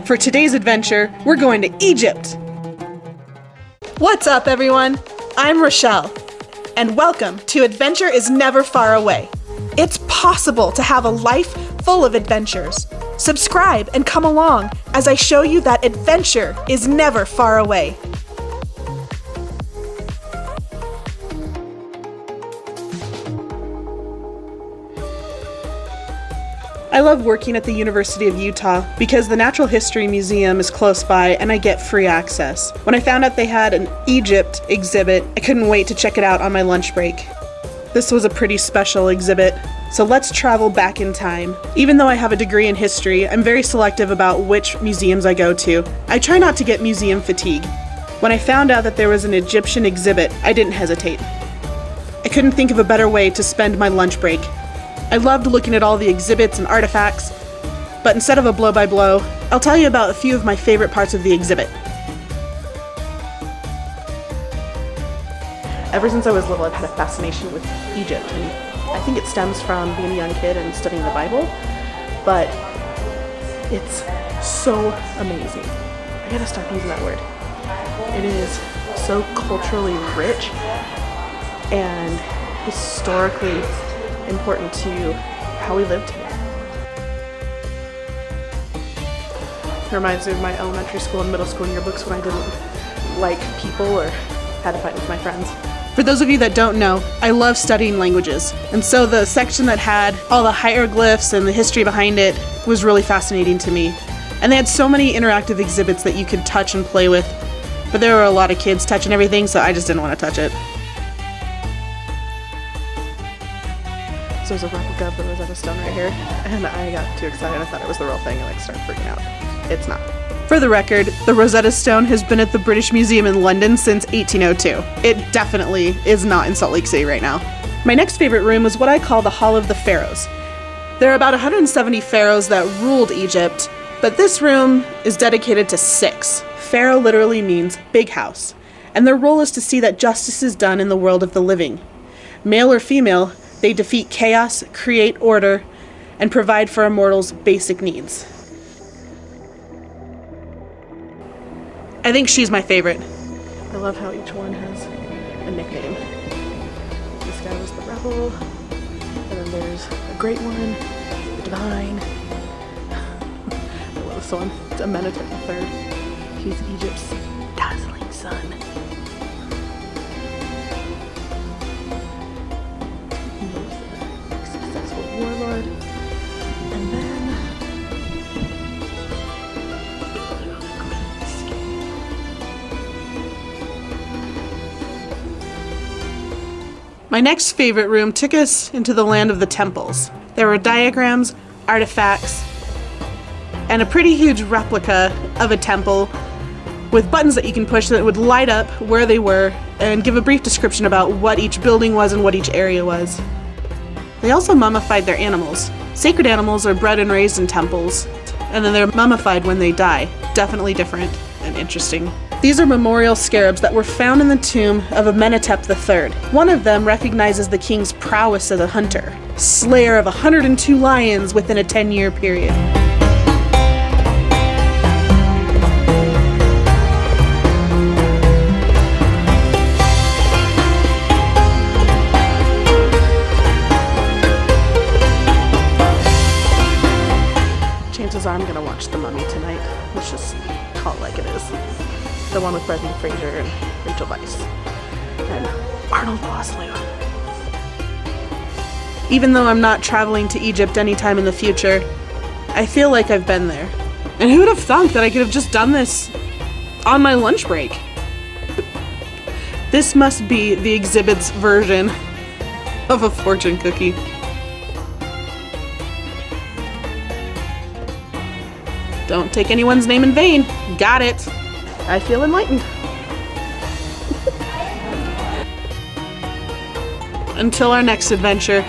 For today's adventure, we're going to Egypt. What's up, everyone? I'm Rachelle, and welcome to Adventure is Never Far Away. It's possible to have a life full of adventures. Subscribe and come along as I show you that adventure is never far away. I love working at the University of Utah because the Natural History Museum is close by and I get free access. When I found out they had an Egypt exhibit, I couldn't wait to check it out on my lunch break. This was a pretty special exhibit, so let's travel back in time. Even though I have a degree in history, I'm very selective about which museums I go to. I try not to get museum fatigue. When I found out that there was an Egyptian exhibit, I didn't hesitate. I couldn't think of a better way to spend my lunch break. I loved looking at all the exhibits and artifacts, but instead of a blow-by-blow, I'll tell you about a few of my favorite parts of the exhibit. Ever since I was little, I've had a fascination with Egypt, and I think it stems from being a young kid and studying the Bible, but it's so amazing. I gotta start using that word. It is so culturally rich and historically important to how we lived here. It reminds me of my elementary school and middle school yearbooks when I didn't like people or had to fight with my friends. For those of you that don't know, I love studying languages, and so the section that had all the hieroglyphs and the history behind it was really fascinating to me. And they had so many interactive exhibits that you could touch and play with, but there were a lot of kids touching everything, so I just didn't want to touch it. So there's a replica of the Rosetta Stone right here, and I got too excited. I thought it was the real thing and started freaking out. It's not. For the record, the Rosetta Stone has been at the British Museum in London since 1802. It definitely is not in Salt Lake City right now. My next favorite room was what I call the Hall of the Pharaohs. There are about 170 pharaohs that ruled Egypt, but this room is dedicated to 6. Pharaoh literally means big house, and their role is to see that justice is done in the world of the living. Male or female, they defeat chaos, create order, and provide for a mortal's basic needs. I think she's my favorite. I love how each one has a nickname. This guy was the rebel, and then there's a great one, the divine. I love this one. It's Amenhotep III. He's Egypt's dazzling sun. Successful warlord, and then my next favorite room took us into the land of the temples. There were diagrams, artifacts, and a pretty huge replica of a temple with buttons that you can push that would light up where they were and give a brief description about what each building was and what each area was. They also mummified their animals. Sacred animals are bred and raised in temples, and then they're mummified when they die. Definitely different and interesting. These are memorial scarabs that were found in the tomb of Amenhotep III. One of them recognizes the king's prowess as a hunter, slayer of 102 lions within a 10-year period. Chances are I'm gonna watch The Mummy tonight. Let's just call it like it is. The one with Brendan Fraser and Rachel Weisz and Arnold Vosloo. Even though I'm not traveling to Egypt anytime in the future, I feel like I've been there. And who would have thunk that I could have just done this on my lunch break? This must be the exhibit's version of a fortune cookie. Don't take anyone's name in vain. Got it. I feel enlightened. Until our next adventure.